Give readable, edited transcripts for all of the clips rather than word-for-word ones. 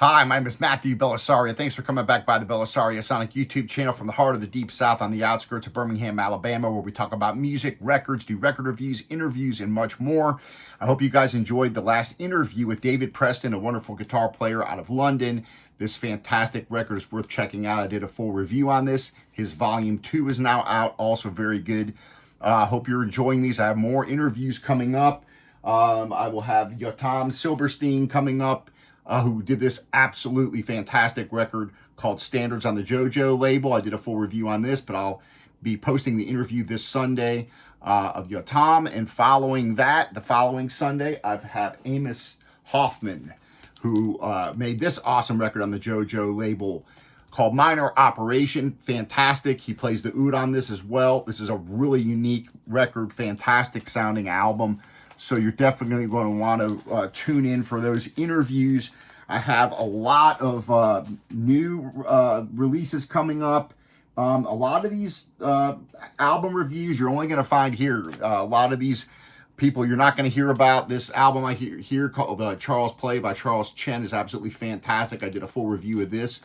Hi, my name is Matthew Bellisario. Thanks for coming back by the BellisarioSonic YouTube channel from the heart of the Deep South on the outskirts of Birmingham, Alabama, where we talk about music, records, do record reviews, interviews, and much more. I hope you guys enjoyed the last interview with David Preston, a wonderful guitar player out of London. This fantastic record is worth checking out. I did a full review on this. His Volume 2 is now out, also very good. I hope you're enjoying these. I have more interviews coming up. I will have Tom Silverstein coming up, who did this absolutely fantastic record called Standards on the JoJo label. I did a full review on this, but I'll be posting the interview this Sunday of Yotam. And following that, the following Sunday, I have Amos Hoffman, who made this awesome record on the JoJo label called Minor Operation. Fantastic. He plays the oud on this as well. This is a really unique record, fantastic sounding album. So you're definitely going to want to tune in for those interviews. I have a lot of new releases coming up. A lot of these album reviews you're only going to find here. A lot of these people you're not going to hear about. This album I hear called Charles Play by Charles Chen is absolutely fantastic. I did a full review of this.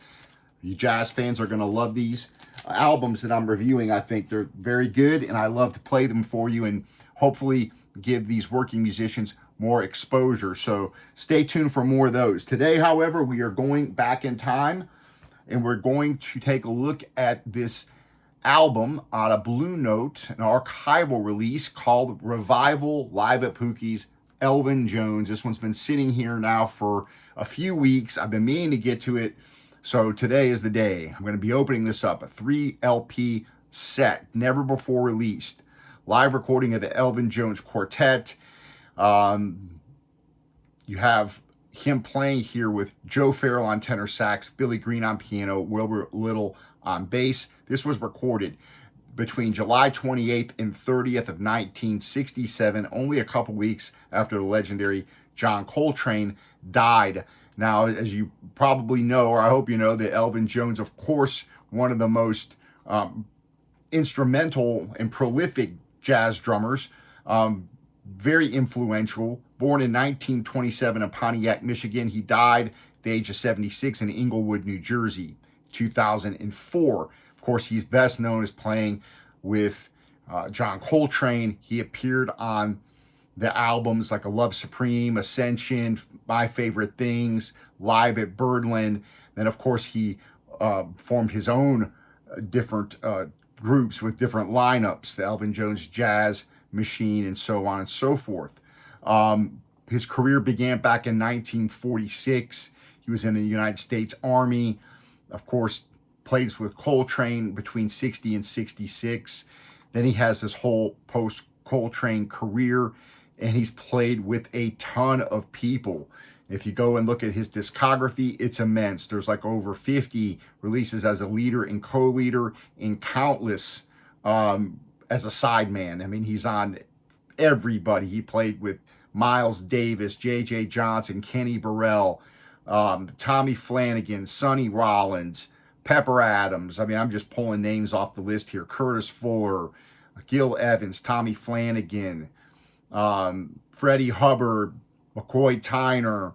You jazz fans are going to love these albums that I'm reviewing. I think they're very good, and I love to play them for you and hopefully give these working musicians more exposure. So stay tuned for more of those. Today, however, we are going back in time, and we're going to take a look at this album on a Blue Note, an archival release called Revival Live at Pookies, Elvin Jones. This one's been sitting here now for a few weeks. I've been meaning to get to it, so today is the day. I'm going to be opening this up, a 3 LP set, never before released. Live recording of the Elvin Jones Quartet. You have him playing here with Joe Farrell on tenor sax, Billy Greene on piano, Wilbur Little on bass. This was recorded between July 28th and 30th of 1967, only a couple weeks after the legendary John Coltrane died. Now, as you probably know, or I hope you know, that Elvin Jones, of course, one of the most instrumental and prolific jazz drummers, very influential. Born in 1927 in Pontiac, Michigan, he died at the age of 76 in Englewood, New Jersey, 2004. Of course, he's best known as playing with John Coltrane. He appeared on the albums like A Love Supreme, Ascension, My Favorite Things, Live at Birdland. Then, of course, he formed his own different groups with different lineups, the Elvin Jones Jazz Machine, and so on and so forth. His career began back in 1946. He was in the United States Army. Of course, plays with Coltrane between 60 and 66. Then he has this whole post-Coltrane career, and he's played with a ton of people. If you go and look at his discography, it's immense. There's like over 50 releases as a leader and co-leader, and countless as a sideman. I mean, he's on everybody. He played with Miles Davis, J.J. Johnson, Kenny Burrell, Tommy Flanagan, Sonny Rollins, Pepper Adams. I mean, I'm just pulling names off the list here. Curtis Fuller, Gil Evans, Tommy Flanagan, Freddie Hubbard, McCoy Tyner,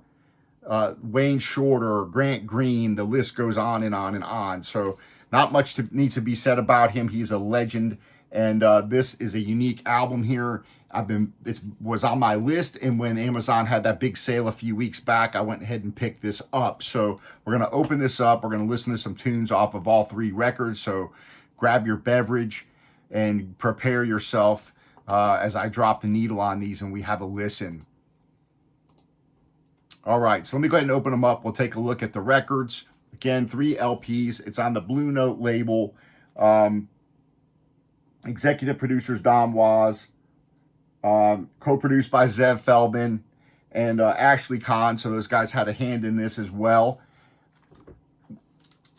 Wayne Shorter, Grant Greene. The list goes on and on and on. So not much needs to be said about him. He's a legend, and this is a unique album here. It was on my list, and when Amazon had that big sale a few weeks back, I went ahead and picked this up. So we're going to open this up. We're going to listen to some tunes off of all three records. So grab your beverage and prepare yourself as I drop the needle on these and we have a listen. All right, so let me go ahead and open them up. We'll take a look at the records. Again, 3 LPs. It's on the Blue Note label. Executive producers Don Was. Co-produced by Zev Feldman and Ashley Kahn. So those guys had a hand in this as well.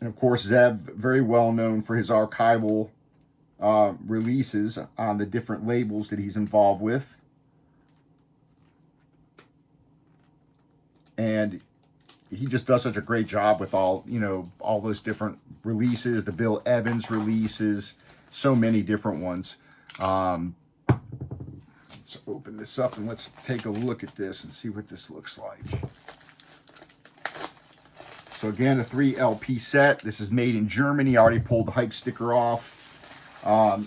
And of course, Zev, very well known for his archival releases on the different labels that he's involved with. And he just does such a great job with all those different releases, the Bill Evans releases, so many different ones. Let's open this up and let's take a look at this and see what this looks like. So again, a 3 LP set. This is made in Germany. I already pulled the hype sticker off. I'll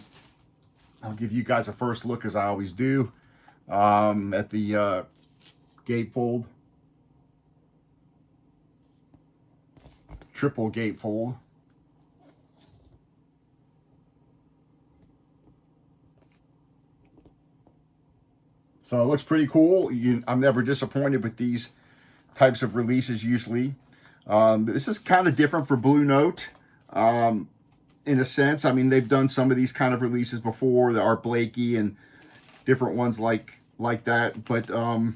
give you guys a first look, as I always do, at the gatefold. Triple gatefold. So it looks pretty cool. I'm never disappointed with these types of releases usually. This is kind of different for Blue Note in a sense. I mean, they've done some of these kind of releases before, the Art Blakey and different ones like that. But all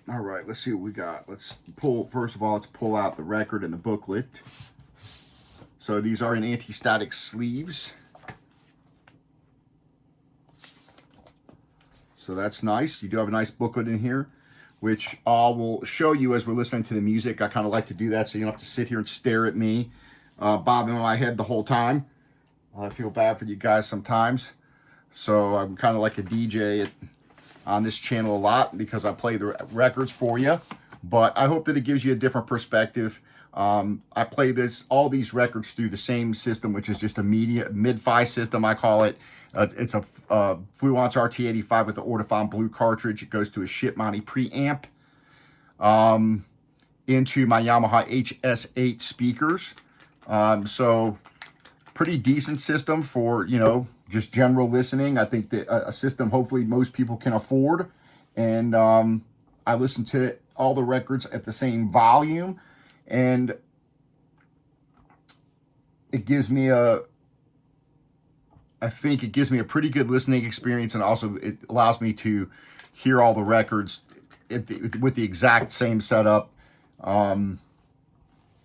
right, let's see what we got. First of all, let's pull out the record and the booklet. So these are in anti-static sleeves. So that's nice. You do have a nice booklet in here, which I will show you as we're listening to the music. I kind of like to do that so you don't have to sit here and stare at me, bobbing my head the whole time. I feel bad for you guys sometimes. So I'm kind of like a DJ on this channel a lot because I play the records for you. But I hope that it gives you a different perspective. I play all these records through the same system, which is just a mid-fi system, I call it. It's a Fluence RT85 with the Ortofon Blue cartridge. It goes to a Shipmoney preamp into my Yamaha HS8 speakers. So pretty decent system for, just general listening. I think that a system hopefully most people can afford. And I listen to all the records at the same volume. And it gives me I think it gives me a pretty good listening experience, and also it allows me to hear all the records with the exact same setup. And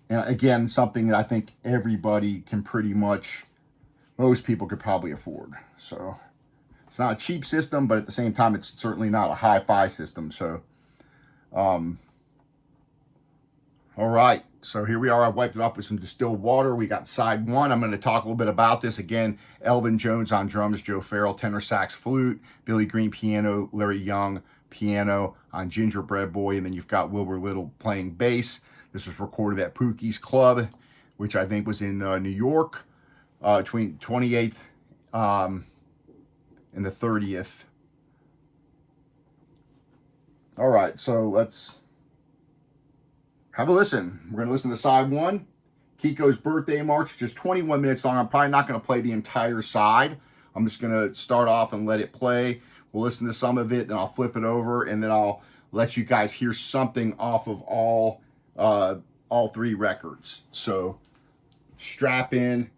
again, something that I think everybody can most people could probably afford. So it's not a cheap system, but at the same time, it's certainly not a hi-fi system. So, all right, so here we are. I wiped it up with some distilled water. We got side one. I'm going to talk a little bit about this. Again, Elvin Jones on drums, Joe Farrell, tenor sax, flute, Billy Greene piano, Larry Young piano on Gingerbread Boy, and then you've got Wilbur Little playing bass. This was recorded at Pookies Club, which I think was in New York, between 28th and the 30th. All right, so let's have a listen. We're going to listen to side one, Kiko's Birthday March, just 21 minutes long. I'm probably not going to play the entire side. I'm just going to start off and let it play. We'll listen to some of it, then I'll flip it over, and then I'll let you guys hear something off of all three records. So strap in,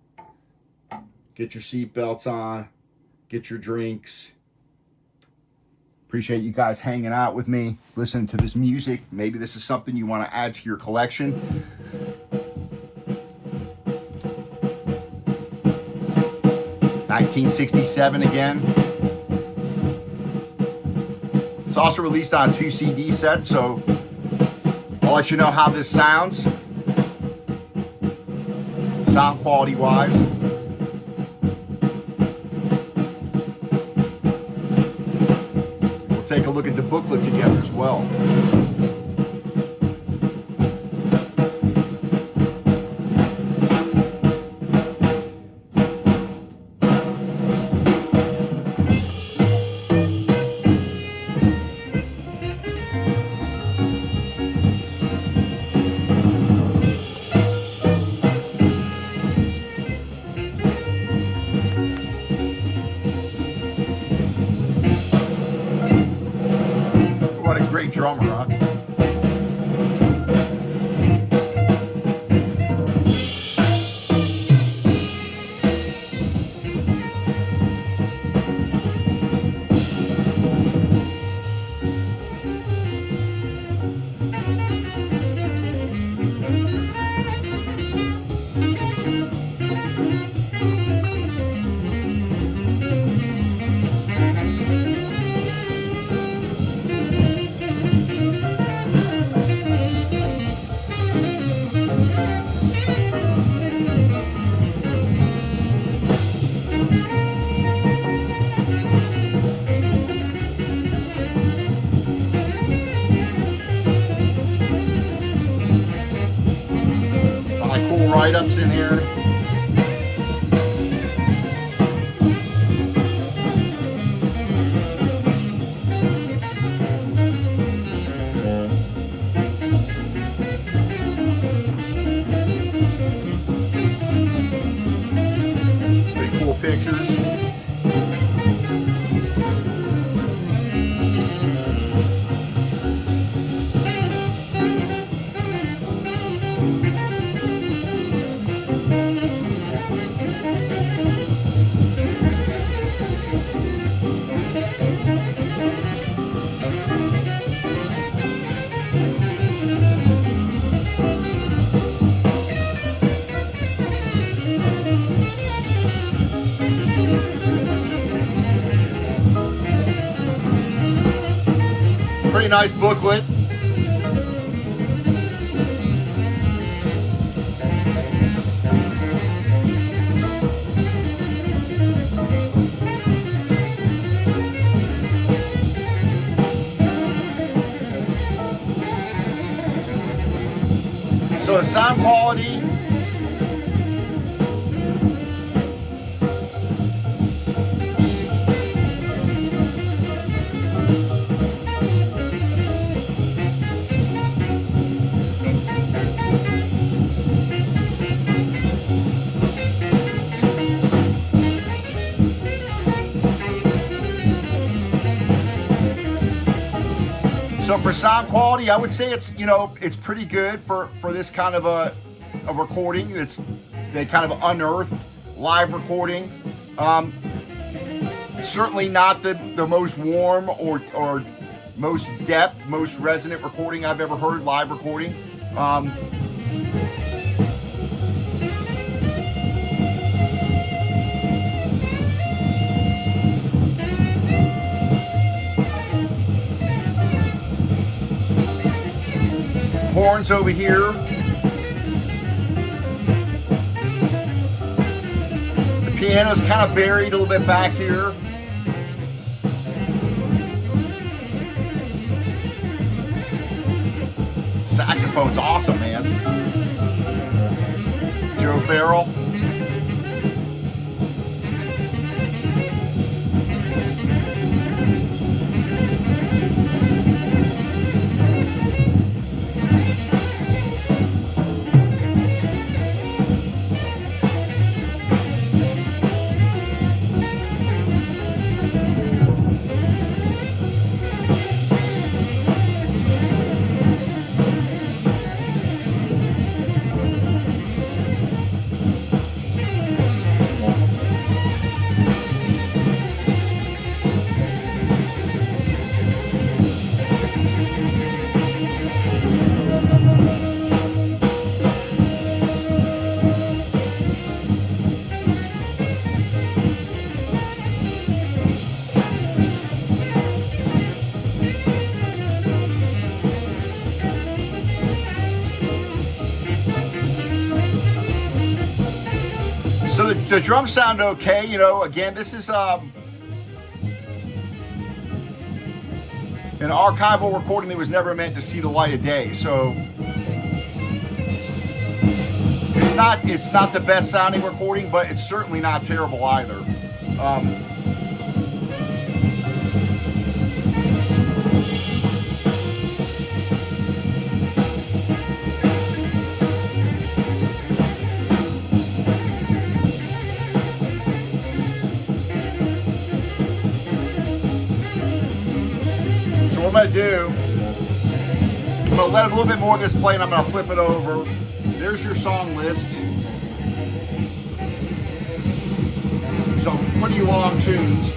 get your seatbelts on, get your drinks. Appreciate you guys hanging out with me, listening to this music. Maybe this is something you want to add to your collection. (1967) again. It's also released on 2 CD sets, so I'll let you know how this sounds, sound quality wise. Take a look at the booklet together as well. Great drummer, huh? write-ups in here. Pretty cool pictures. Pretty nice booklet. So the sound quality, so for sound quality, I would say it's, you know, it's pretty good for this kind of a recording. It's the kind of unearthed live recording. Certainly not the most warm or most depth, most resonant recording I've ever heard, live recording. Horns over here. The piano's kind of buried a little bit back here. Saxophone's awesome, man. Joe Farrell. So the drums sound okay, you know. Again, this is an archival recording that was never meant to see the light of day. So it's not the best sounding recording, but it's certainly not terrible either. So what I'm going to do, I'm going to let a little bit more of this play and I'm going to flip it over. There's your song list. Some pretty long tunes.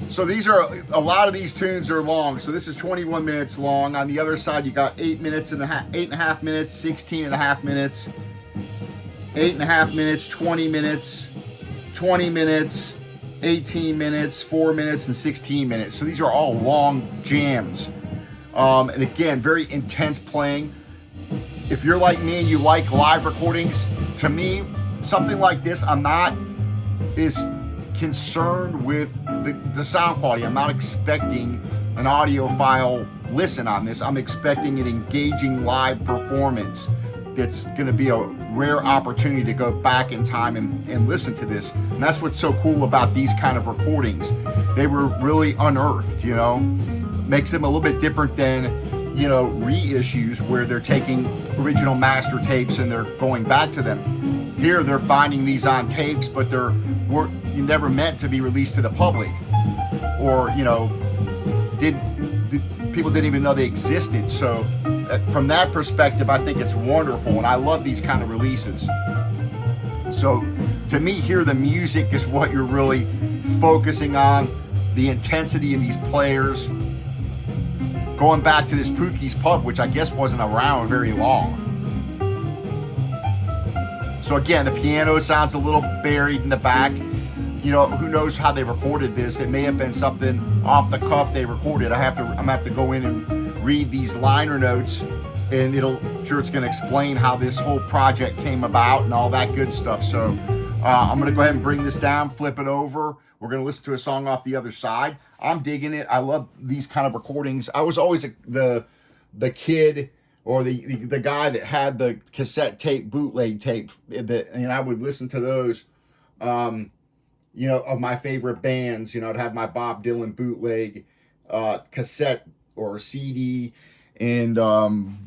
So these are, a lot of these tunes are long. So this is 21 minutes long. On the other side, you got 8 and a half minutes, 16 and a half minutes, 8 and a half minutes, 20 minutes, 20 minutes, 18 minutes, 4 minutes, and 16 minutes. So these are all long jams. And again, very intense playing. If you're like me and you like live recordings, to me, something like this, I'm not is concerned with the sound quality. I'm not expecting an audiophile listen on this. I'm expecting an engaging live performance that's going to be a rare opportunity to go back in time and listen to this. And that's what's so cool about these kind of recordings. They were really unearthed, you know, makes them a little bit different than, you know, reissues where they're taking original master tapes and they're going back to them. Here they're finding these on tapes, but they're never meant to be released to the public, or, you know, people didn't even know they existed. So from that perspective, I think it's wonderful, and I love these kind of releases. So to me here, the music is what you're really focusing on, the intensity in these players. Going back to this Pookies pub, which I guess wasn't around very long. So again, the piano sounds a little buried in the back. You know, who knows how they recorded this? It may have been something off the cuff they recorded. I'm gonna have to go in and read these liner notes, and it's gonna explain how this whole project came about and all that good stuff. So I'm gonna go ahead and bring this down, flip it over. We're gonna listen to a song off the other side. I'm digging it. I love these kind of recordings. I was always the kid or the guy that had the cassette tape, bootleg tape, and I would listen to those. You know, of my favorite bands. You know, I'd have my Bob Dylan bootleg cassette or CD, and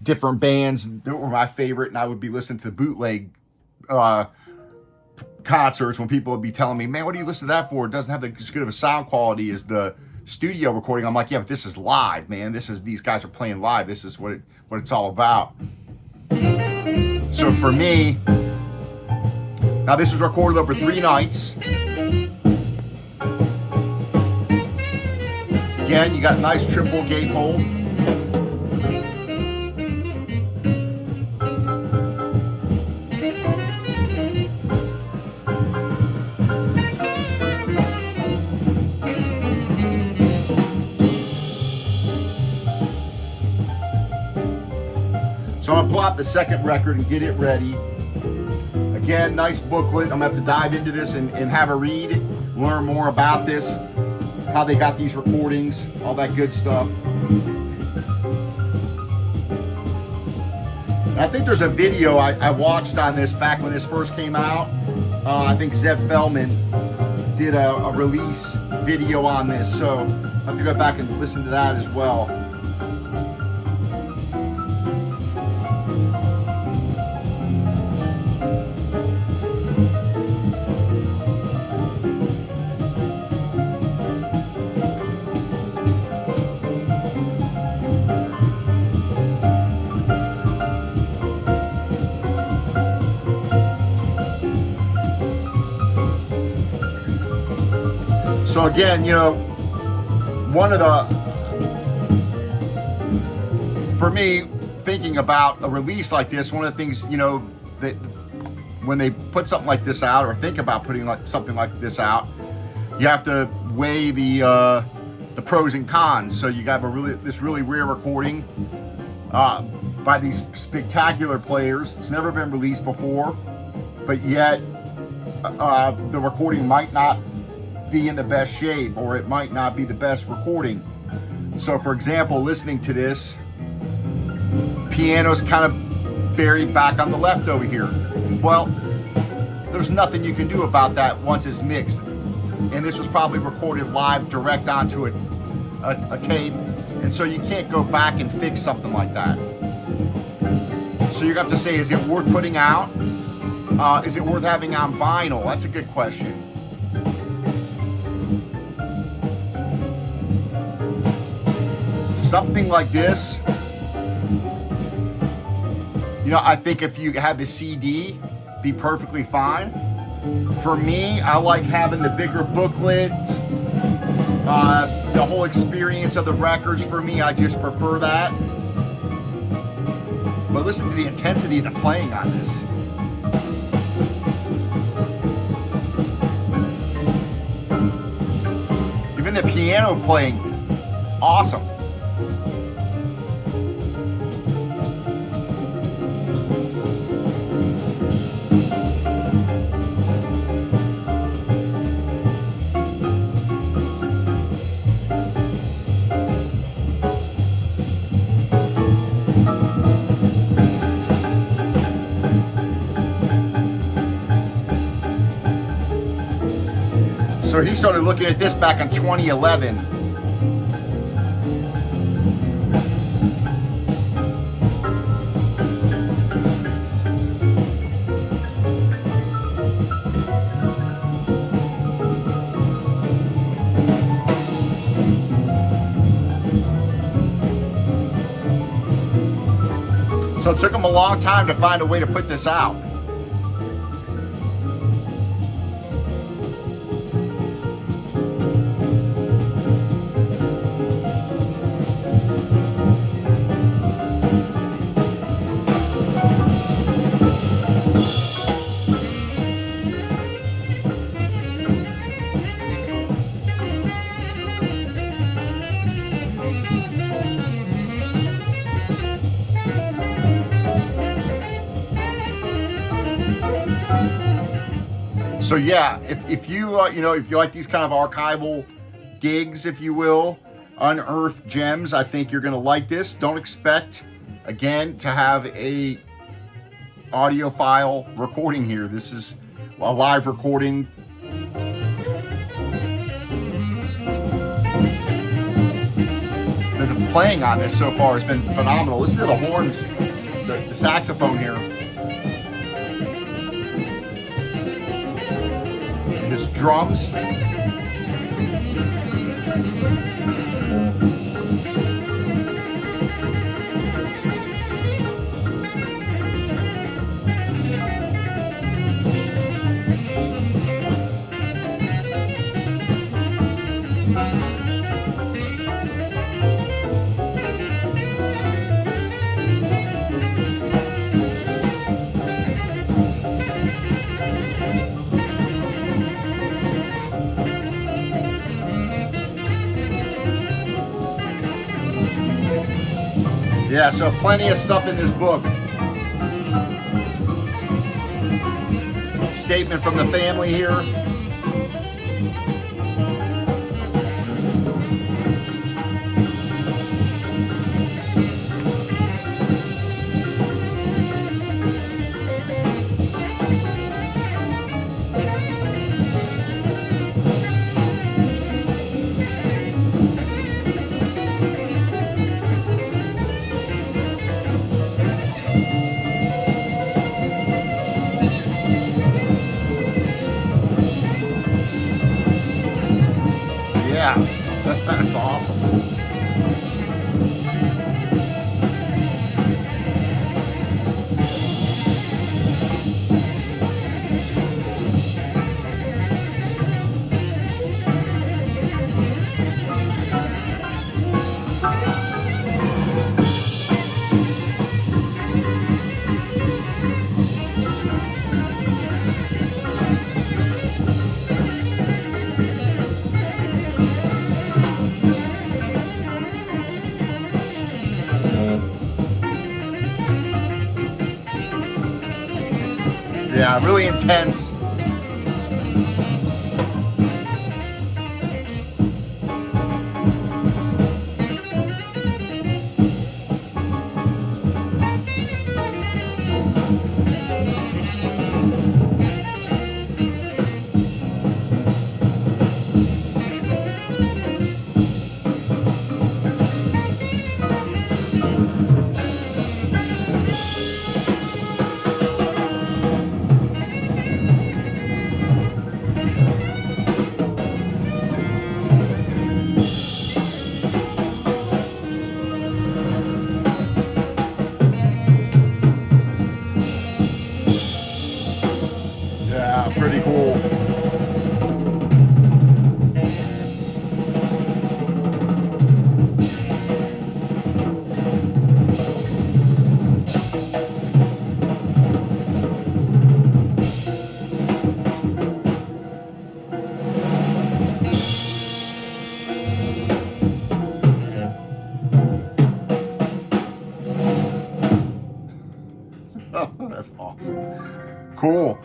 different bands that were my favorite, and I would be listening to bootleg concerts when people would be telling me, man, what do you listen to that for? It doesn't have as good of a sound quality as the studio recording. I'm like, yeah, but this is live, man. These guys are playing live. This is what it's all about. So for me, now this was recorded over 3 nights. Again, you got nice triple gatefold. So I'm gonna pull out the second record and get it ready. Again, nice booklet. I'm gonna have to dive into this and have a read, learn more about this, how they got these recordings, all that good stuff. And I think there's a video I watched on this back when this first came out. I think Feldman did a release video on this, so I'll have to go back and listen to that as well. So again, you know, for me, thinking about a release like this, one of the things, you know, that when they put something like this out or think about putting something like this out, you have to weigh the pros and cons. So you got this really rare recording by these spectacular players. It's never been released before, but yet the recording might not be in the best shape, or it might not be the best recording. So for example, listening to this, piano's kind of buried back on the left over here. Well, there's nothing you can do about that once it's mixed. And this was probably recorded live direct onto a tape, and so you can't go back and fix something like that. So you have to say, is it worth putting out? Is it worth having on vinyl? That's a good question. Something like this, you know, I think if you have the CD, be perfectly fine. For me, I like having the bigger booklet, the whole experience of the records. For me, I just prefer that. But listen to the intensity of the playing on this. Even the piano playing, awesome. So he started looking at this back in 2011. So it took him a long time to find a way to put this out. So yeah, if you if you like these kind of archival digs, if you will, unearthed gems, I think you're gonna like this. Don't expect, again, to have a audiophile recording here. This is a live recording. The playing on this so far has been phenomenal. Listen to the horns, the saxophone here. His drums. Yeah, so plenty of stuff in this book. Statement from the family here. Yeah, that's awesome. Yeah, really intense. Yeah, pretty cool. That's awesome. Cool.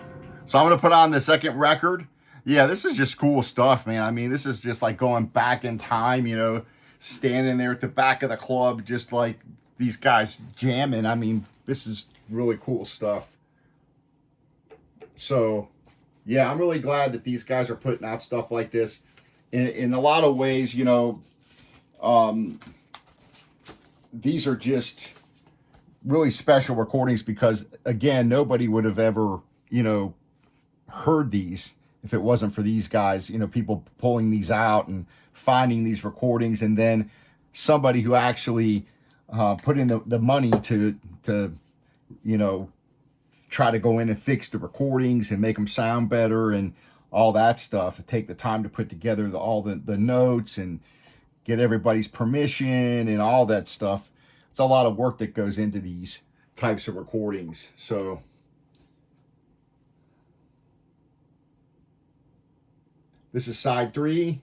So I'm going to put on the second record. Yeah, this is just cool stuff, man. I mean, this is just like going back in time, standing there at the back of the club, just like these guys jamming. I mean, this is really cool stuff. So Yeah, I'm really glad that these guys are putting out stuff like this. In a lot of ways, you know, these are just really special recordings because, again, nobody would have ever, you know, heard these if it wasn't for these guys, you know, people pulling these out and finding these recordings, and then somebody who actually put in the money to, you know, try to go in and fix the recordings and make them sound better and all that stuff. Take the time to put together all the notes and get everybody's permission and all that stuff. It's a lot of work that goes into these types of recordings. So this is side 3,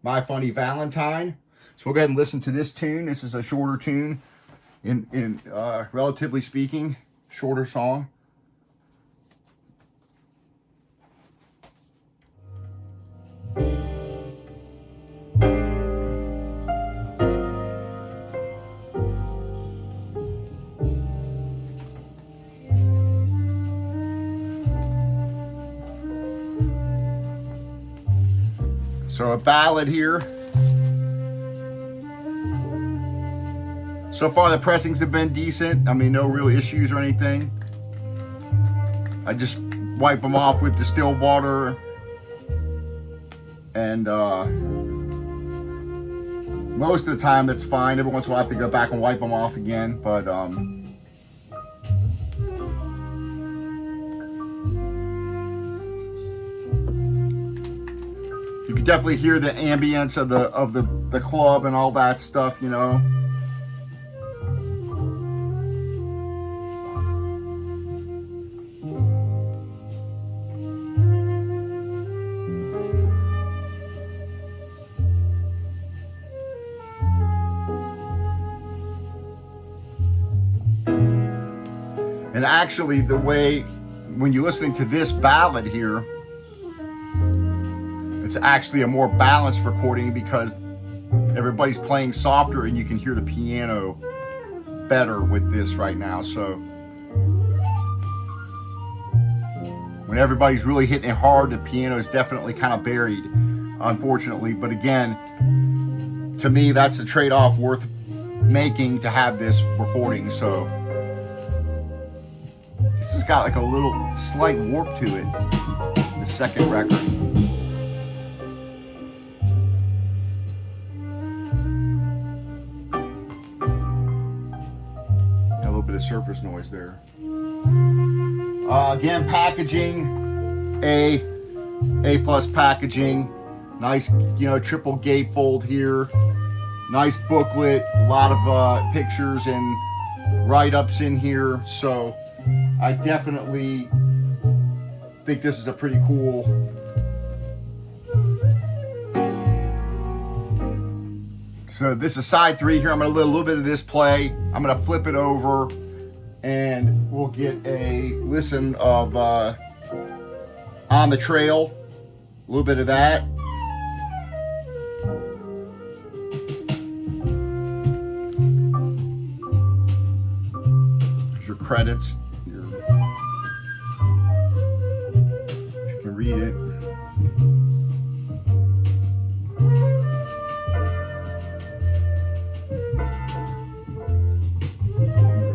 My Funny Valentine. So we'll go ahead and listen to this tune. This is a shorter tune, in relatively speaking, shorter song. So a ballad here. So far the pressings have been decent. I mean, no real issues or anything. I just wipe them off with distilled water, and most of the time it's fine. Every once in a while I have to go back and wipe them off again, but you can definitely hear the ambience of the club and all that stuff, you know. And actually, the way, when you're listening to this ballad here, it's actually a more balanced recording because everybody's playing softer and you can hear the piano better with this right now. So when everybody's really hitting it hard, the piano is definitely kind of buried, unfortunately. But again, to me, that's a trade-off worth making to have this recording. So this has got like a little slight warp to it, the second record. A little bit of surface noise there. Again, packaging, A+ packaging. Nice, you know, triple gatefold here. Nice booklet, a lot of pictures and write-ups in here. So I definitely think this is a pretty cool So this is side 3 here. I'm going to let a little bit of this play. I'm going to flip it over and we'll get a listen of On the Trail, a little bit of that. There's your credits. If you can read it.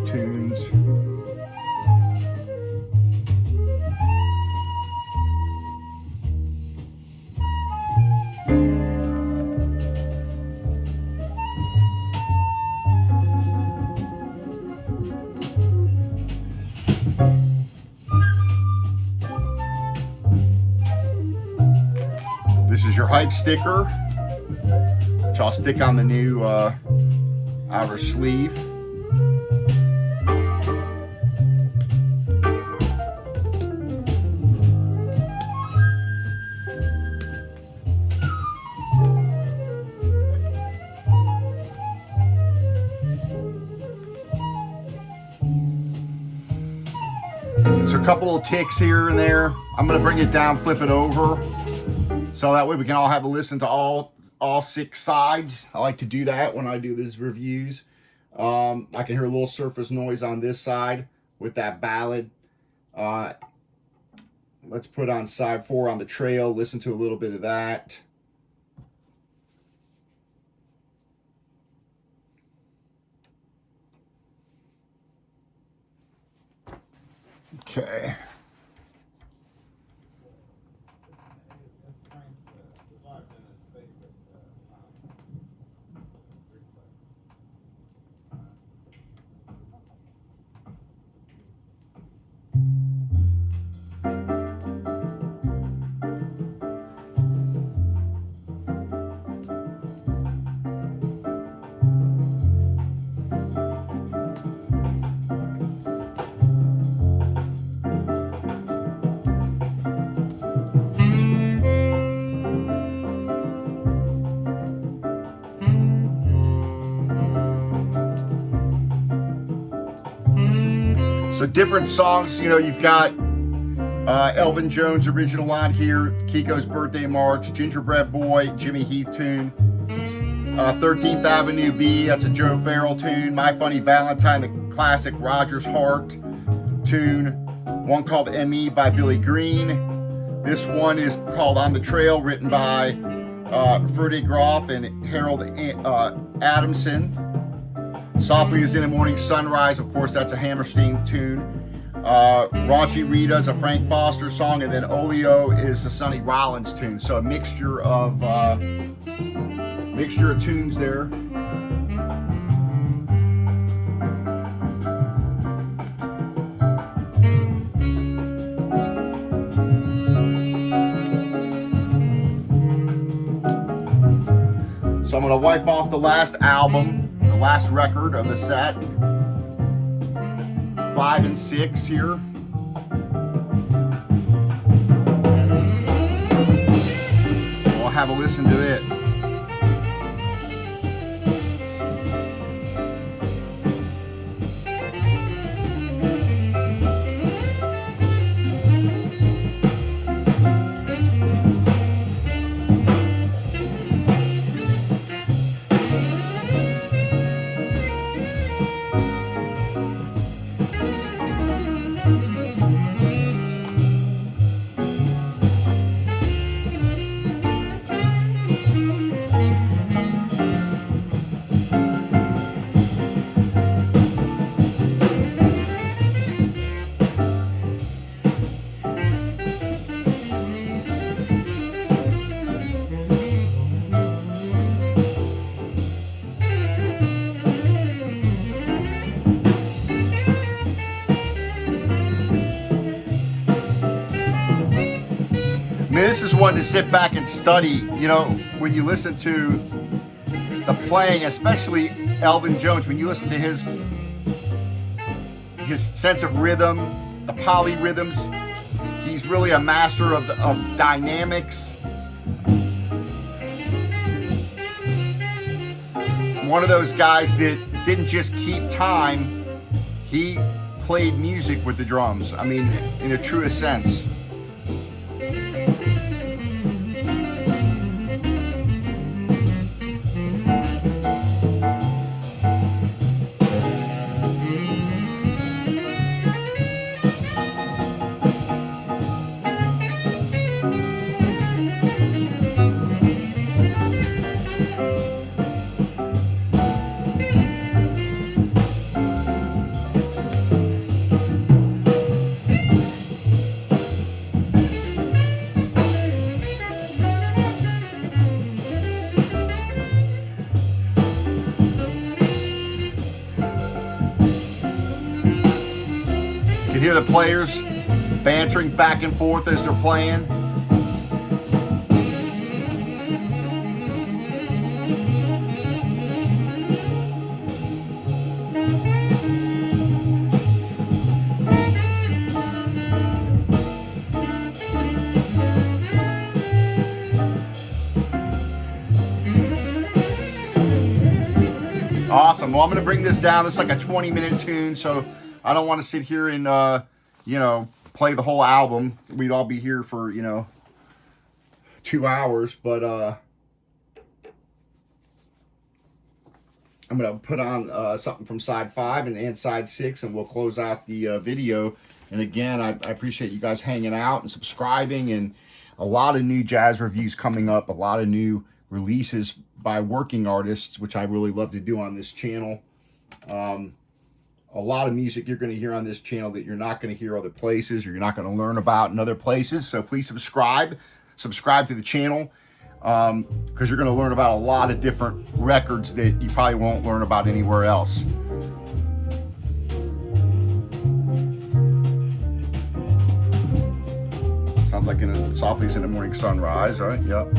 Tunes. This is your hype sticker, which I'll stick on the new outer sleeve. There's a couple of ticks here and there. I'm going to bring it down, flip it over, so that way we can all have a listen to all 6 sides. I like to do that when I do these reviews. I can hear a little surface noise on this side with that ballad. let's put on side 4 on the trail, listen to a little bit of that. Okay. So different songs, you know, you've got Elvin Jones original on here, Kiko's Birthday March, Gingerbread Boy, Jimmy Heath tune, 13th Avenue B, that's a Joe Farrell tune, My Funny Valentine, the classic Rogers Hart tune, one called M.E. by Billy Greene. This one is called On the Trail, written by Freddie Groff and Harold Adamson. Softly as in the Morning Sunrise, of course, that's a Hammerstein tune. Raunchy Rita is a Frank Foster song, and then Oleo is a Sonny Rollins tune. So a mixture of tunes there. So I'm gonna wipe off the last album, the last record of the set, 5 and 6 here. We'll have a listen to it. I mean, this is one to sit back and study. You know, when you listen to the playing, especially Elvin Jones, when you listen to his sense of rhythm, the polyrhythms, he's really a master of dynamics. One of those guys that didn't just keep time, he played music with the drums. I mean, in a truest sense. You hear the players bantering back and forth as they're playing. Awesome. Well, I'm going to bring this down. It's like a 20-minute tune, so I don't want to sit here and, you know, play the whole album. We'd all be here for, you know, 2 hours. But I'm going to put on something from side 5 and side 6, and we'll close out the video And again, I appreciate you guys hanging out and subscribing, and a lot of new jazz reviews coming up, a lot of new releases by working artists, which I really love to do on this channel. A lot of music you're going to hear on this channel that you're not going to hear other places, or you're not going to learn about in other places. So please subscribe to the channel, because you're going to learn about a lot of different records that you probably won't learn about anywhere else. Sounds like softly as in the morning sunrise, right? Yep.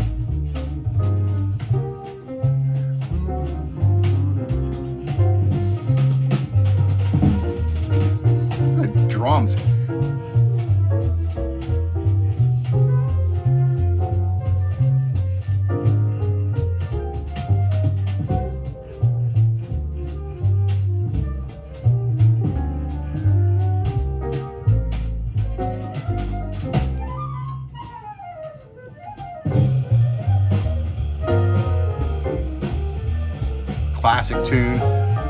The drums. Classic tune,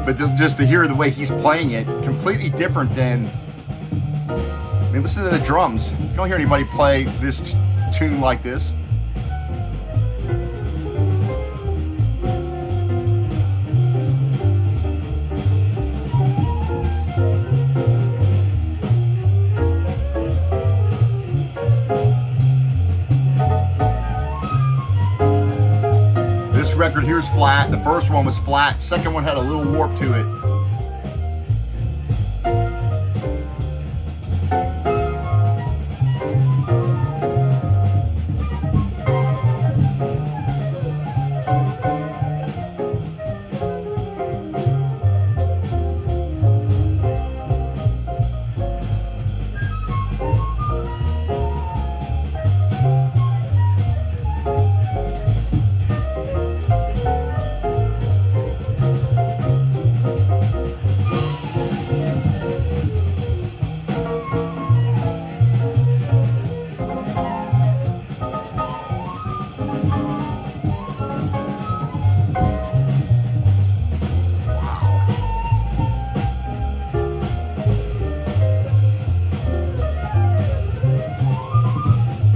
but just to hear the way he's playing it, completely different than, I mean, listen to the drums. You don't hear anybody play this tune like this. Record here's flat. The first one was flat. Second one had a little warp to it.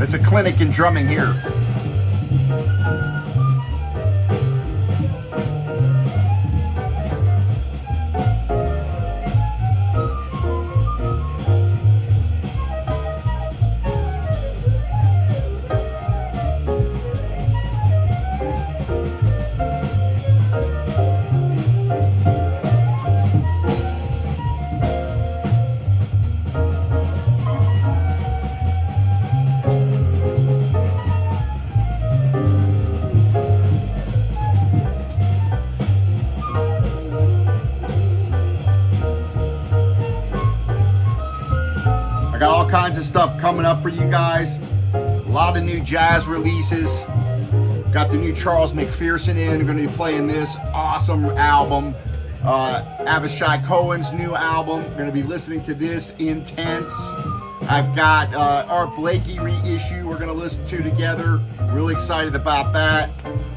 It's a clinic in drumming here. I got all kinds of stuff coming up for you guys. A lot of new jazz releases. Got the new Charles McPherson in. We're going to be playing this awesome album. Avishai Cohen's new album. We're going to be listening to this. Intense. I've got Art Blakey reissue we're going to listen to together. Really excited about that.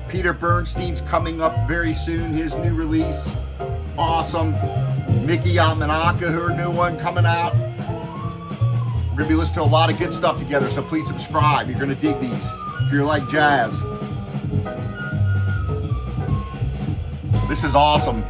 Peter Bernstein's coming up very soon. His new release. Awesome. Mickey Yamanaka, her new one coming out. We're going to be listening to a lot of good stuff together, so please subscribe. You're going to dig these if you're like jazz. This is awesome.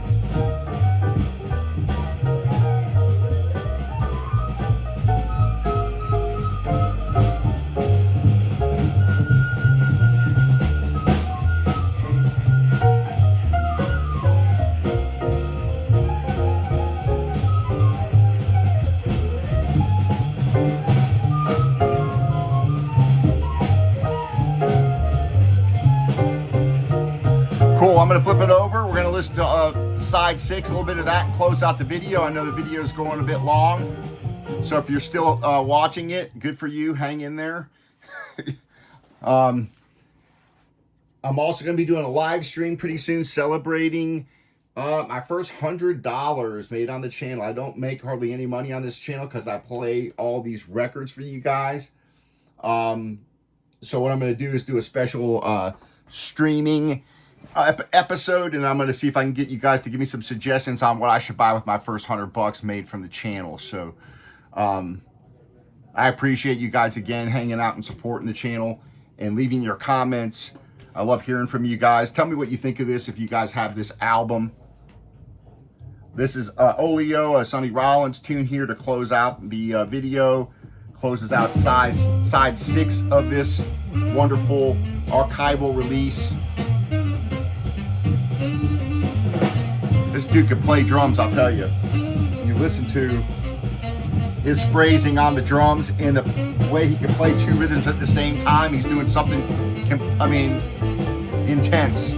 Cool, I'm going to flip it over. We're going to listen to side 6, a little bit of that, and close out the video. I know the video is going a bit long, so if you're still watching it, good for you. Hang in there. I'm also going to be doing a live stream pretty soon celebrating my first $100 made on the channel. I don't make hardly any money on this channel because I play all these records for you guys. So what I'm going to do is do a special streaming episode, and I'm going to see if I can get you guys to give me some suggestions on what I should buy with my first $100 made from the channel. So I appreciate you guys again hanging out and supporting the channel and leaving your comments. I love hearing from you guys. Tell me what you think of this if you guys have this album. This is Oleo, a Sonny Rollins tune here to close out the video. Closes out side 6 of this wonderful archival release. This dude could play drums, I'll tell you. You listen to his phrasing on the drums and the way he can play 2 rhythms at the same time. He's doing something, I mean, intense.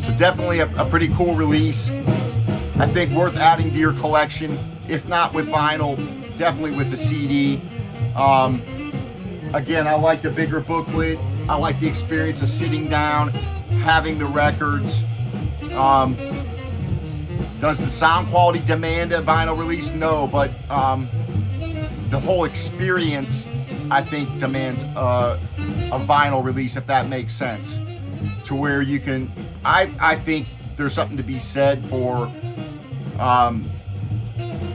So definitely a pretty cool release. I think worth adding to your collection, if not with vinyl, definitely with the CD. Again, I like the bigger booklet. I like the experience of sitting down, having the records. Does the sound quality demand a vinyl release? No, but the whole experience, I think, demands a vinyl release, if that makes sense. To where you can, I think there's something to be said for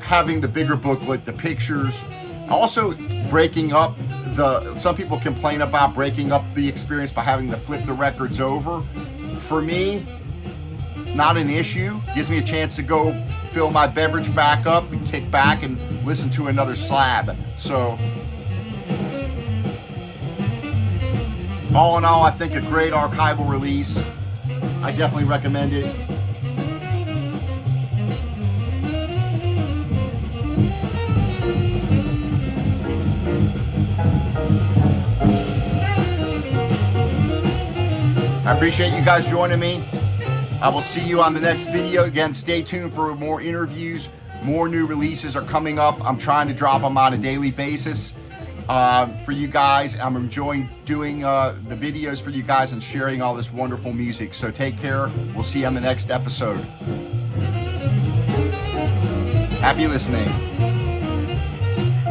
having the bigger booklet, the pictures, also breaking up some people complain about breaking up the experience by having to flip the records over. For me, not an issue. Gives me a chance to go fill my beverage back up and kick back and listen to another slab. So, all in all, I think a great archival release. I definitely recommend it. I appreciate you guys joining me. I will see you on the next video. Again, stay tuned for more interviews. More new releases are coming up. I'm trying to drop them on a daily basis for you guys. I'm enjoying doing the videos for you guys and sharing all this wonderful music. So take care. We'll see you on the next episode. Happy listening.